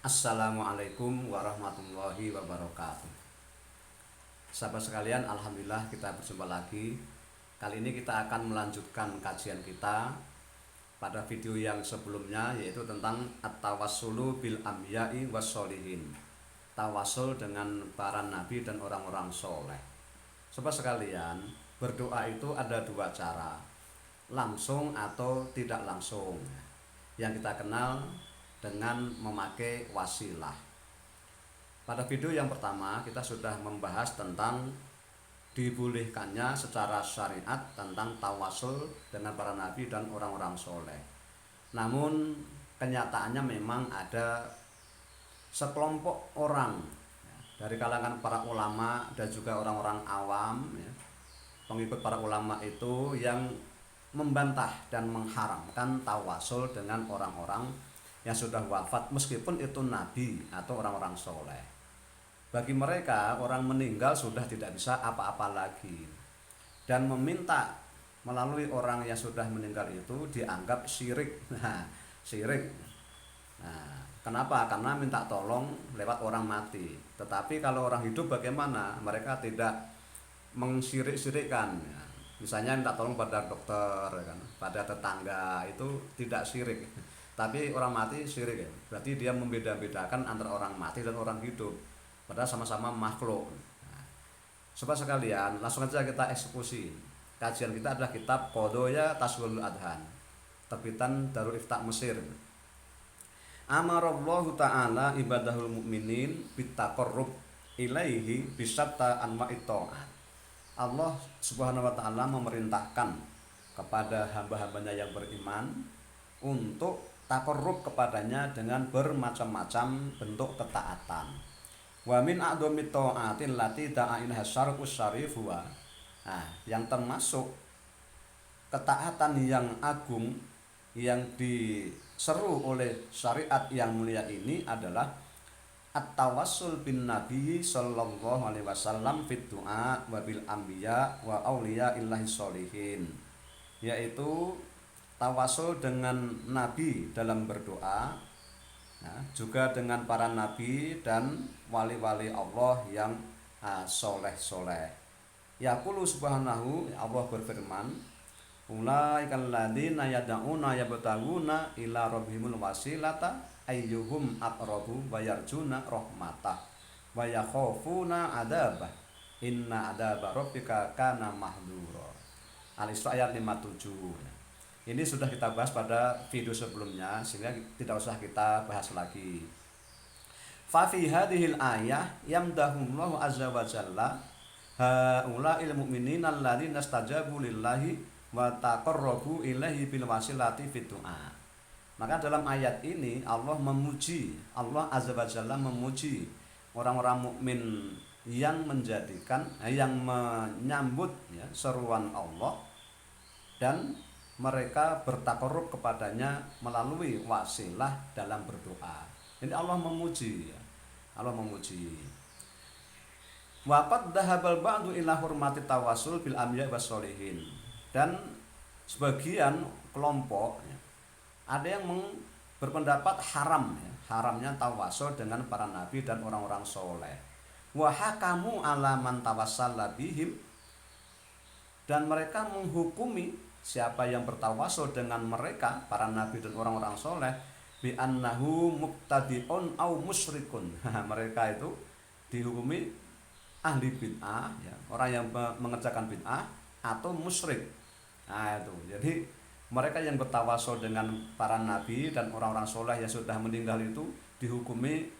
Assalamualaikum warahmatullahi wabarakatuh. Sahabat sekalian, alhamdulillah kita berjumpa lagi. Kali ini kita akan melanjutkan kajian kita pada video yang sebelumnya, yaitu tentang at-tawassulu bil anbiya'i wassolihin. Tawasul dengan para nabi dan orang-orang soleh. Sahabat sekalian, berdoa itu ada dua cara, langsung atau tidak langsung, yang kita kenal dengan memakai wasilah. Pada video yang pertama kita sudah membahas tentang dibolehkannya secara syariat tentang tawasul dengan para nabi dan orang-orang soleh. Namun kenyataannya memang ada sekelompok orang dari kalangan para ulama dan juga orang-orang awam, pengikut para ulama itu, yang membantah dan mengharamkan tawasul dengan orang-orang yang sudah wafat, meskipun itu nabi atau orang-orang soleh. Bagi mereka, orang meninggal sudah tidak bisa apa-apa lagi, dan meminta melalui orang yang sudah meninggal itu dianggap syirik. Syirik. Nah, kenapa? Karena minta tolong lewat orang mati. Tetapi kalau orang hidup bagaimana? Mereka tidak mengsirik-sirikkan. Misalnya minta tolong pada dokter, kan, pada tetangga, itu tidak syirik. Tapi orang mati syirik, ya. Berarti dia membeda-bedakan antara orang mati dan orang hidup, padahal sama-sama makhluk. Nah, sobat sekalian, langsung saja kita eksekusi. Kajian kita adalah kitab Qodoya Taswirul Adhan, terbitan Darul Ifta Mesir. Amarallahu ta'ala ibadahul mu'minin bitaqarrub ilaihi bisatta anwa'it ta'at. Allah subhanahu wa ta'ala memerintahkan kepada hamba-hambanya yang beriman untuk taqarrub kepadanya dengan bermacam-macam bentuk ketaatan. Wa min a'dhamit ta'atil lati da'a ilaiha syar'us syarif huwa. Nah, yang termasuk ketaatan yang agung yang diseru oleh syariat yang mulia ini adalah at-tawassul bin nabi sallallahu alaihi wasallam fit du'a wa bil anbiya wa auliya illahi sholihin, yaitu tawasul dengan nabi dalam berdoa, nah, juga dengan para nabi dan wali-wali Allah yang soleh-soleh. Yaqulu subhanahu, Allah berfirman, ulaikal ladzina yad'una yabtaguna ila rabbihimul wasilata ayyuhum aqrabu wa yarjuna rahmatah wa yakhafuna adzabah inna adzaba rabbika kana mahdura. Al-Isra ayat 57. Ini sudah kita bahas pada video sebelumnya, sehingga tidak usah kita bahas lagi. Fa fi hadhil ayah yamdahullahu azza wa jalla haula'il mu'minina alladzina istajabu lillahi wa taqarrabu ilaihi bil wasilati fid du'a. Maka dalam ayat ini Allah memuji, Allah azza wa jalla memuji orang-orang mukmin yang menjadikan, yang menyambut, ya, seruan Allah, dan mereka bertakarrub kepadanya melalui wasilah dalam berdoa. Ini Allah memuji, ya. Allah memuji. Wa qad dhahabal ba'du ila hurmati tawassul bil anbiya wassolihin. Dan sebagian kelompok, ya, ada yang berpendapat haram, ya, haramnya tawasul dengan para nabi dan orang-orang soleh. Wa hakamu ala man tawassala bihim, dan mereka menghukumi siapa yang bertawasul dengan mereka, para nabi dan orang-orang soleh, bi annahu muqtadi'un au musyrikun. Mereka itu dihukumi ahli bid'ah, ya, orang yang mengerjakan bid'ah atau musyrik. Nah, itu. Jadi mereka yang bertawasul dengan para nabi dan orang-orang soleh yang sudah meninggal itu dihukumi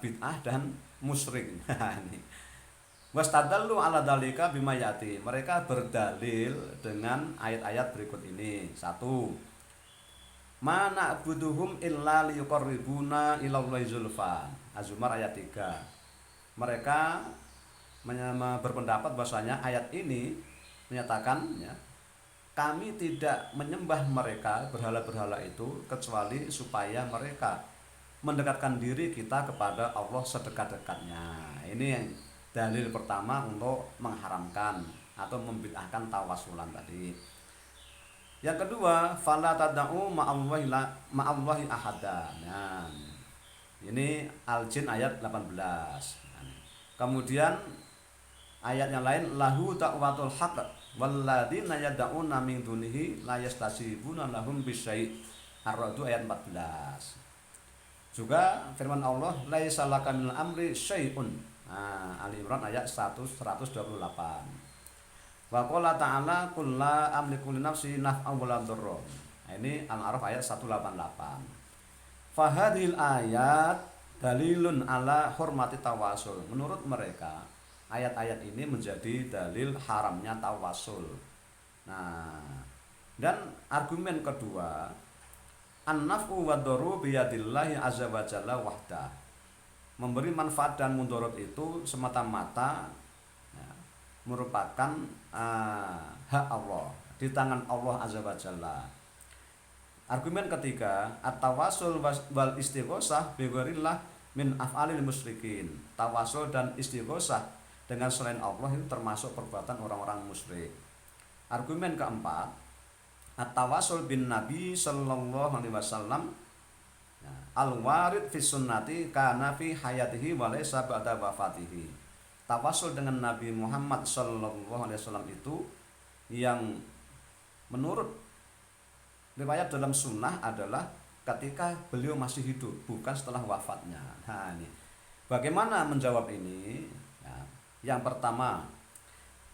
bid'ah dan musyrik. Ini wastadallu ala dalika bima yati. Mereka berdalil dengan ayat-ayat berikut ini. 1. Mana buduhum illa liyuqarribuna ilallahi zulfa. Az-Zumar ayat 3. Mereka berpendapat bahwasanya ayat ini menyatakan, ya, kami tidak menyembah mereka berhala-berhala itu kecuali supaya mereka mendekatkan diri kita kepada Allah sedekat-dekatnya. Ini yang dalil pertama untuk mengharamkan atau membid'ahkan tawasulan tadi. Yang kedua, fala tad'u ma'allahi ahada. Nah, Ini Al-Jin ayat 18. Kemudian ayat yang lain lahu da'watul haqq walladzina yad'una min dunihi la yastasibuna lahum bisyai'. Ar-Ra'd ayat 14. Juga firman Allah laisa laka minal amri syai'un. Ali Imran ayat 128. Wa qala ta'ala qul la amliku li nafsi naf'an wa la dharra. Ini Al-A'raf ayat 188. Fahadhil ayat dalilun ala hormati tawasul. Menurut mereka ayat-ayat ini menjadi dalil haramnya tawasul. Nah, dan argumen kedua, an-naf'u wa dharu biyadillahi azza wa jalla wahda. Memberi manfaat dan mudarat itu semata-mata ya, merupakan hak Allah, di tangan Allah azza wa jalla. Argumen ketiga, at-tawasul wal istighosah bi ghairillah min af'alil musyrikin. Tawasul dan istighosah dengan selain Allah itu termasuk perbuatan orang-orang musyrik. Argumen keempat, at-tawasul bin Nabi sallallahu alaihi wasallam al-warid fi sunnati kana fi hayatihi wa laysa ba'da wafatihi. Tawasul dengan Nabi Muhammad sallallahu alaihi wasallam itu yang menurut riwayat dalam sunnah adalah ketika beliau masih hidup, bukan setelah wafatnya. Nah, ini bagaimana menjawab ini? Ya, yang pertama,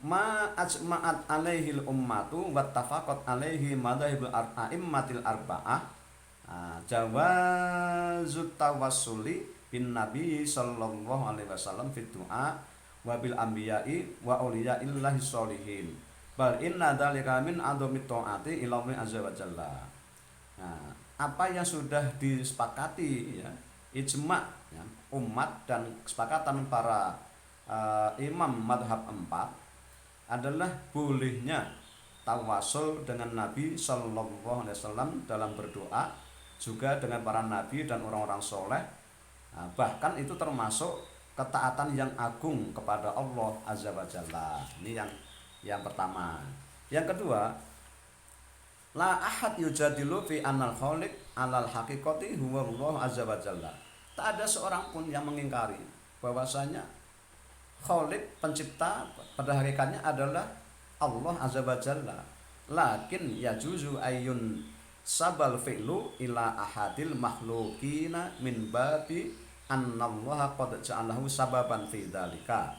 ma ajma'at alaihil ummatu wattafaqat alaihi madzhabul a'immatil arba'ah. Jawazut tawassuli bin nabi sallallahu alaihi wasallam fi du'a wa bil anbiya'i wa auliya'illahi sholihin. Bal inna dzalika min adzamit taati ila Allah azza wa jalla. Nah, apa yang sudah disepakati ya, ijma ya, umat dan kesepakatan para imam madhab 4 adalah bolehnya tawasul dengan Nabi sallallahu alaihi wasallam dalam berdoa, juga dengan para nabi dan orang-orang soleh. Nah, bahkan itu termasuk ketaatan yang agung kepada Allah azza wa jalla. Ini yang pertama. Yang kedua, la ahad yujadilu fi anal khaliq alal haqiqati huwa Allah azza wa jalla. Tak ada seorang pun yang mengingkari bahwasanya khaliq, pencipta, pada hakikatnya adalah Allah azza wa jalla. Lakin yajuzu ayyun sabal fi'lu ila ahadil makhluqina min babi annallaha qad ja'alahu sababan fi dzalika.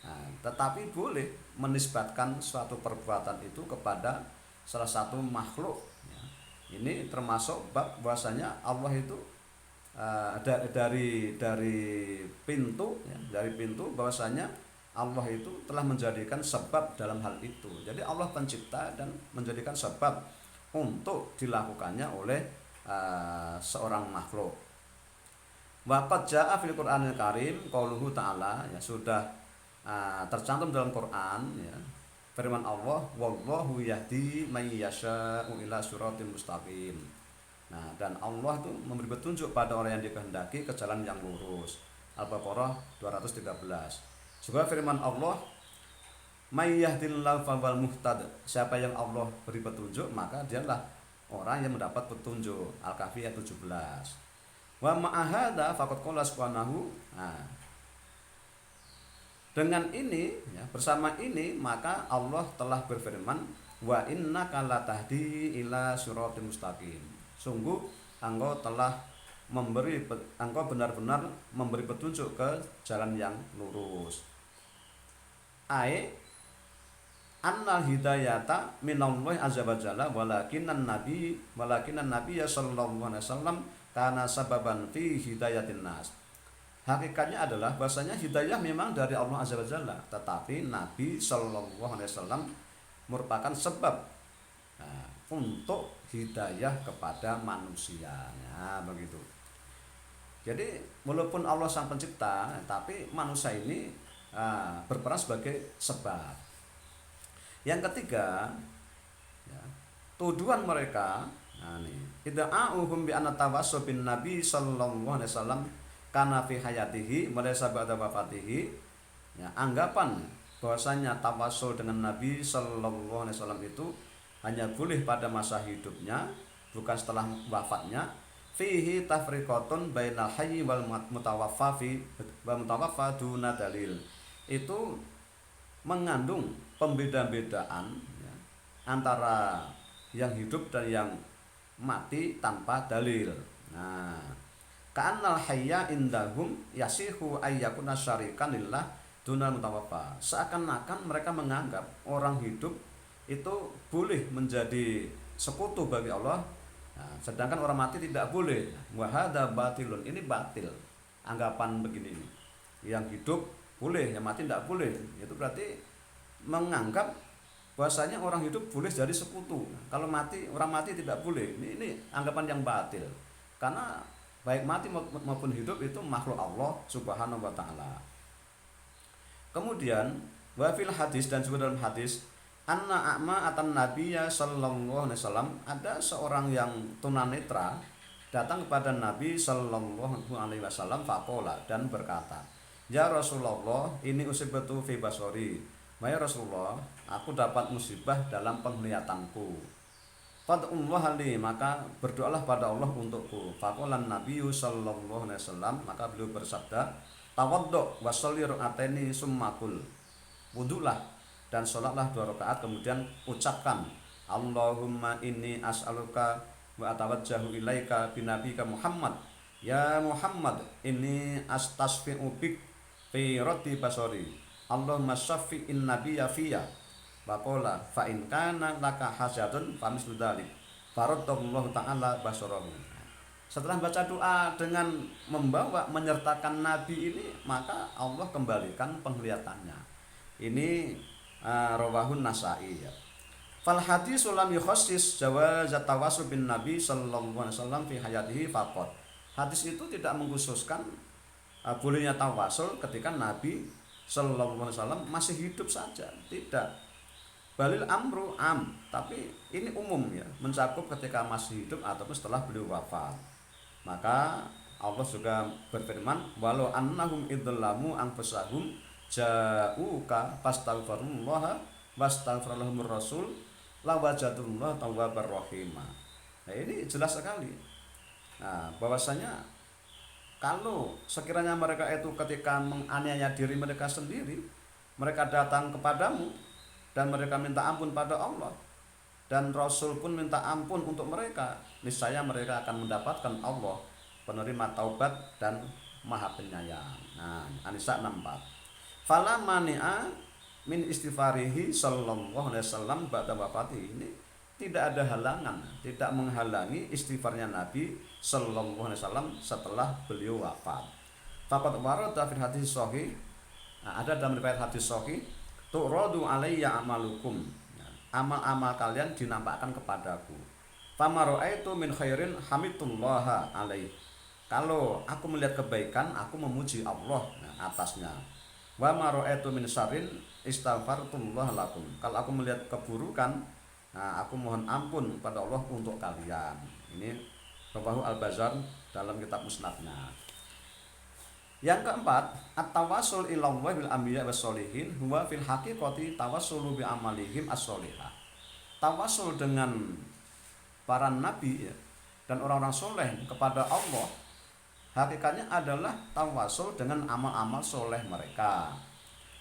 Nah, tetapi boleh menisbatkan suatu perbuatan itu kepada salah satu makhluk ya. Ini termasuk bab bahwasanya Allah itu dari pintu ya, dari pintu bahwasanya Allah itu telah menjadikan sebab dalam hal itu. Jadi Allah pencipta dan menjadikan sebab untuk dilakukannya oleh seorang makhluk. Wa qad jaa fil Qur'anil Karim qauluhu ta'ala, ya sudah tercantum dalam Quran ya, firman Allah wallahu yahdi may yasha'u ila siratim mustaqim. Nah, dan Allah itu memberi petunjuk pada orang yang dikehendaki ke jalan yang lurus. Al-Baqarah 213. Juga firman Allah may yahdillahu fawal muhtad. Siapa yang Allah beri petunjuk maka dialah orang yang mendapat petunjuk. Al-Kahfi ayat 17. Wa ma'ahada faqad qala subhanahu. Dengan ini ya, bersama ini maka Allah telah berfirman wa innaka latahdi ila siratal mustaqim. Sungguh engkau benar-benar memberi petunjuk ke jalan yang lurus. Annal hidayata minallahi azza wa jalla walakinan nabiyya sallallahu alaihi wasallam kana sababan fi hidayatin nas. Hakikatnya adalah bahasanya hidayah memang dari Allah azza wa jalla, tetapi Nabi sallallahu alaihi wasallam merupakan sebab untuk hidayah kepada manusia. Nah, begitu. Jadi walaupun Allah sang pencipta, tapi manusia ini berperan sebagai sebab. Yang ketiga, ya, tuduhan mereka, ida'uhum bi anna tawassul bin Nabi sallallahu alaihi wasallam kana fi hayatihi wa laysa ba'da wafatihi. Ya, anggapan bahwasanya tawasul dengan Nabi sallallahu alaihi wasallam itu hanya boleh pada masa hidupnya, bukan setelah wafatnya. fihi tafriqatun bainal hayyi wal mutawaffa duna dalil. Itu mengandung pembeda-bedaan ya, antara yang hidup dan yang mati tanpa dalil. Nah, ka'annal hayya indahum yasihu ayyakuna syarikan lillah dunal mutawaffa. Seakan-akan mereka menganggap orang hidup itu boleh menjadi sekutu bagi Allah. Nah, sedangkan orang mati tidak boleh. Wa hadza batilun. Ini batil. Anggapan begini ini. Yang hidup boleh, yang mati tidak boleh. Itu berarti menganggap bahwasanya orang hidup boleh jadi sekutu. Kalau mati, orang mati tidak boleh. Ini anggapan yang batil. Karena baik mati maupun hidup itu makhluk Allah Subhanahu wa taala. Kemudian wa fil hadis, dan juga dalam hadis, anna a'ma atan nabiyya sallallahu alaihi wasallam, ada seorang yang tunanetra datang kepada Nabi sallallahu alaihi wasallam faqala, dan berkata, ya Rasulullah, ini usibatu fi basori. Ya Rasulullah, aku dapat musibah dalam penglihatanku. Fad'ullah li, maka berdoalah pada Allah untukku. Faqala Nabi sallallahu alaihi wasallam, maka beliau bersabda, tawaddu wa sholli rak'ataini summa qul. Wudulah dan sholatlah 2 rakaat, kemudian ucapkan, Allahumma inni as'aluka wa atawajjahu ilaika binabika Muhammad. Ya Muhammad, inni astasfi'u bik fi raddi basori. Allahumma syafi'in nabiyya fiyya. Waqala fa in kana laka hajatun famislu dzalik. Faradallahu ta'ala basarahu. Setelah baca doa dengan menyertakan Nabi ini, maka Allah kembalikan penglihatannya. Ini rawahun Nasa'i ya. Fal hadisu lam yukhassis jawaz tawassul bin Nabi sallallahu alaihi wasallam fi hayatihi faqat. Hadis itu tidak mengkhususkan bolehnya tawasul ketika Nabi sallallahu alaihi wasallam masih hidup saja, tidak. Balil amru am, tapi ini umum ya, mencakup ketika masih hidup ataupun setelah beliau wafat. Maka Allah juga berfirman, walau annahum idzallamu anfusahum ja'uka fastaghfirullaha wastaghfirlahumur rasul lawajadullah tawwabar rahimah. Nah, ini jelas sekali. Nah, bahwasanya kalau sekiranya mereka itu ketika menganiaya diri mereka sendiri, mereka datang kepadamu dan mereka minta ampun pada Allah, dan Rasul pun minta ampun untuk mereka, niscaya mereka akan mendapatkan Allah penerima taubat dan maha penyayang. Nah, An-Nisa 64. Fala mani'a min istighfarihi sallallahu alaihi wasallam ba'da wafatihi. Ini tidak ada halangan, tidak menghalangi istighfarnya Nabi sallallahu alaihi wasallam setelah beliau wafat. Faqad warada fil hadis sahih. Nah, ada dalam riwayat hadis sahih, tu'radu alayya amalukum. Amal-amal kalian dinampakkan kepadaku. Fama ra'aitu min khairin hamitullaha alaih. Kalau aku melihat kebaikan, aku memuji Allah atasnya. Wa ma ra'aitu min syarrin istaghfartullah lakum. Kalau aku melihat keburukan, nah, aku mohon ampun pada Allah untuk kalian. Ini Rawahu Al-Bazzar dalam kitab Musnadnya. Yang keempat, at-tawassul ila Allah bil anbiya was sholihin huwa fil haqiqati tawassulu bi amalihim as-sholihah. Tawassul dengan para nabi ya, dan orang-orang soleh kepada Allah, hakikatnya adalah tawassul dengan amal-amal soleh mereka.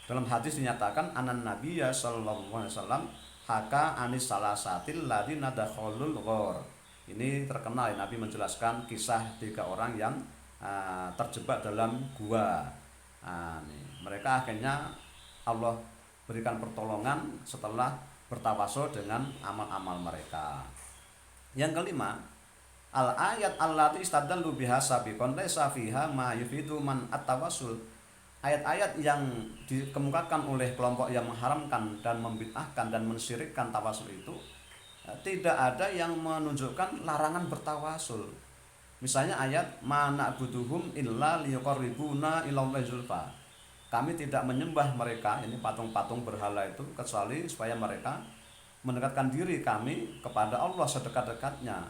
Dalam hadis dinyatakan anan nabiyya sallallahu alaihi wasallam haka anis salasatil ladzina dakhalul ghor. Ini terkenal ya, Nabi menjelaskan kisah 3 orang yang terjebak dalam gua. Mereka akhirnya Allah berikan pertolongan setelah bertawasul dengan amal-amal mereka. Yang kelima, al-ayat allati istadallu biha sabiqan laisa fiha ma yufidu man at-tawassul. Ayat-ayat yang dikemukakan oleh kelompok yang mengharamkan dan membid'ahkan dan mensyirikkan tawasul itu tidak ada yang menunjukkan larangan bertawasul. Misalnya ayat ma na'buduhum illa liyuqarribuna ilallahi zulfa. Kami tidak menyembah mereka, ini patung-patung berhala itu, kecuali supaya mereka mendekatkan diri kami kepada Allah sedekat-dekatnya.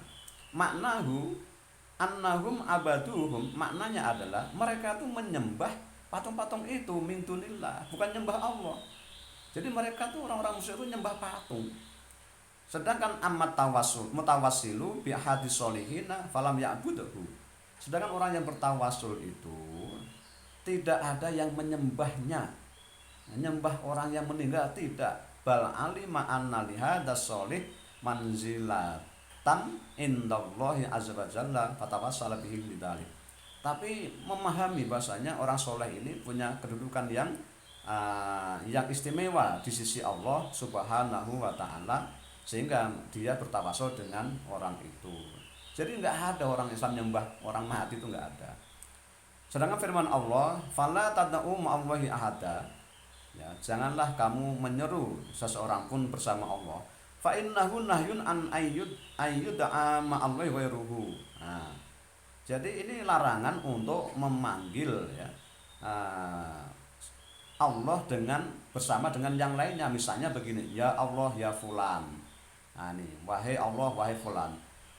Maknahu annahum abaduhum, maknanya adalah mereka itu menyembah patung-patung itu min dunillah, bukan nyembah Allah. Jadi mereka tuh orang-orang musyrik itu nyembah patung. Sedangkan amat tawasul mutawassilu bi hadis solihina falam ya'buduhu. Sedangkan orang yang bertawasul itu tidak ada yang menyembahnya, menyembah orang yang meninggal tidak. Bal alima anna li hadas solih manzilatan indallahi azza wa jalla fatawassala bihi lidzalik. Tapi memahami bahasanya orang soleh ini punya kedudukan yang istimewa di sisi Allah Subhanahu wa taala, sehingga dia bertawasul dengan orang itu. Jadi nggak ada orang Islam nyembah orang mati, itu nggak ada. Sedangkan firman Allah, fala tad'u ma'allahi ahada. Ya, janganlah kamu menyeru seseorang pun bersama Allah. Fa innahu nahyun an ayyud'a ma'allahi ghairuhu. Nah, jadi ini larangan untuk memanggil ya, Allah dengan bersama dengan yang lainnya. Misalnya begini, ya Allah ya fulan. Nah, ini wahai Allah wahai fulan.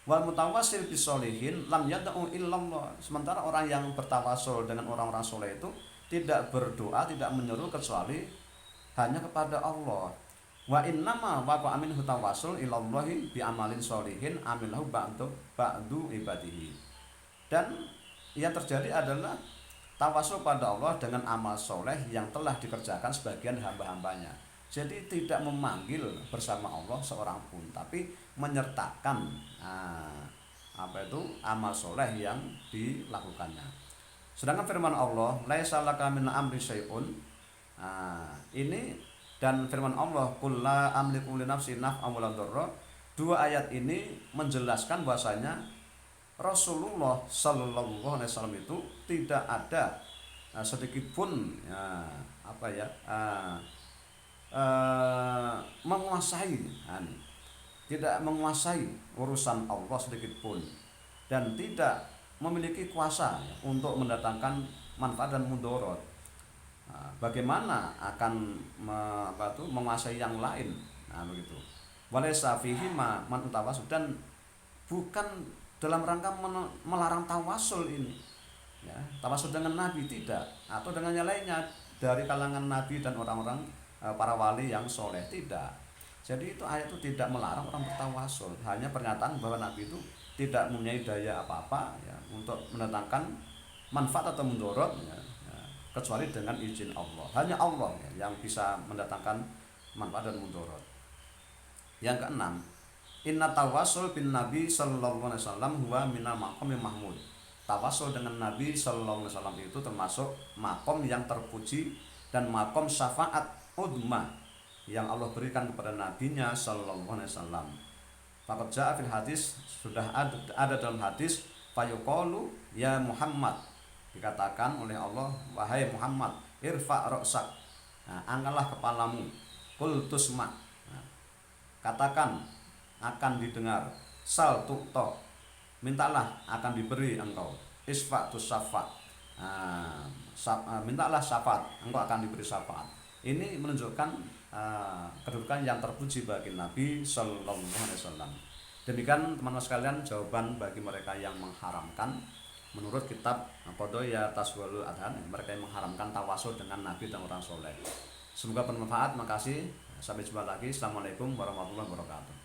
Wal mutawassil bisolihin lam yad'u illallah. Sementara orang yang bertawasul dengan orang-orang soleh itu tidak berdoa, tidak menyeru kecuali hanya kepada Allah. Wa innama waqa minhu tawassul ilallahi bi amalin solihin amilahu ba'du ibadihi. Dan yang terjadi adalah tawasul pada Allah dengan amal soleh yang telah dikerjakan sebagian hamba-hambanya. Jadi tidak memanggil bersama Allah seorang pun, tapi menyertakan amal soleh yang dilakukannya. Sedangkan firman Allah, laisa laka min amri syai'un. Ini dan firman Allah, qul la amliku li nafsi naf'an wa la dharra. Dua ayat ini menjelaskan bahwasanya Rasulullah Sallallahu Alaihi Wasallam itu tidak ada sedikit pun menguasai, tidak menguasai urusan Allah sedikit pun, dan tidak memiliki kuasa untuk mendatangkan manfaat dan mudarat. Bagaimana akan menguasai yang lain? Begitu. Walaysa fihi man tawasul, dan bukan dalam rangka melarang tawasul ini. Ya, tawasul dengan Nabi tidak, atau dengan yang lainnya dari kalangan Nabi dan orang-orang para wali yang soleh, tidak. Jadi itu ayat itu tidak melarang orang bertawasul, hanya pernyataan bahwa Nabi itu tidak mempunyai daya apa-apa ya, untuk mendatangkan manfaat atau mudarat ya, kecuali dengan izin Allah. Hanya Allah ya, yang bisa mendatangkan manfaat dan mudarat. Yang keenam, inna tawasul bin Nabi Sallallahu Alaihi Wasallam huwa minal maqam mahmud. Tawasul dengan Nabi Sallallahu Alaihi Wasallam itu termasuk makom yang terpuji dan makom syafaat udma yang Allah berikan kepada nabinya Sallallahu Alaihi Wasallam. Faqad ja'a fil hadis, sudah ada dalam hadis, fayuqalu ya Muhammad, dikatakan oleh Allah, wahai Muhammad, irfa' ra'sak, angkatlah kepalamu, qul tusma, katakan akan didengar, sal tu'ta, mintalah akan diberi engkau, isfa' tusaffa, mintalah syafaat, engkau akan diberi syafaat. Ini menunjukkan kedudukan yang terpuji bagi Nabi Sallallahu Alaihi Wasallam. Demikian teman-teman sekalian jawaban bagi mereka yang mengharamkan menurut kitab Qadaya Tasawwurul Adhan, mereka yang mengharamkan tawasul dengan Nabi dan orang soleh. Semoga bermanfaat. Makasih. Sampai jumpa lagi. Assalamualaikum warahmatullahi wabarakatuh.